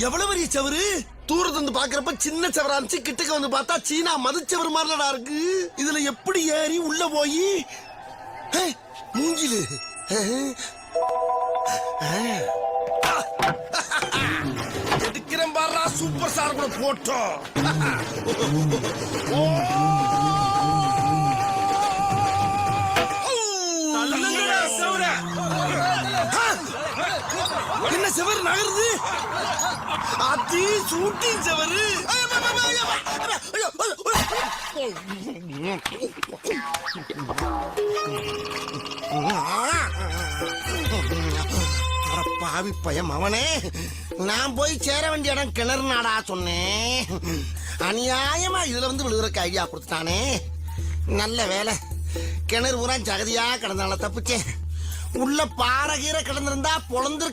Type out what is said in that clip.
எவ்வளவு பெரிய சவரு தூரத்துல இருந்து பாக்குறப்ப சின்ன சவரா இருந்துச்சு, கிட்டக்க வந்து பார்த்தா சீனா மதுச்சவரு மாதிரிலடா இருக்கு. இதுல எப்படி ஏறி உள்ள போய் மூங்கிலு எடுக்கிறேன் பாரா சூப்பர் ஸ்டார் கூட போட்டோ. என்ன செவரு நகருது? அதி ஷூட்டிங் செவரு. பாவி பயம் அவனே, நான் போய் சேர வேண்டிய இடம் கிணறு நாடா சொன்னேன். அநியாயமா இதுல வந்து விழுகிறக்கு ஐடியா கொடுத்துட்டானே. நல்ல வேலை, கிணறு பூரா ஜகதியா கிடந்தால தப்பிச்சேன். உள்ள பாறை கீரை கிடந்திருந்தா பொழந்து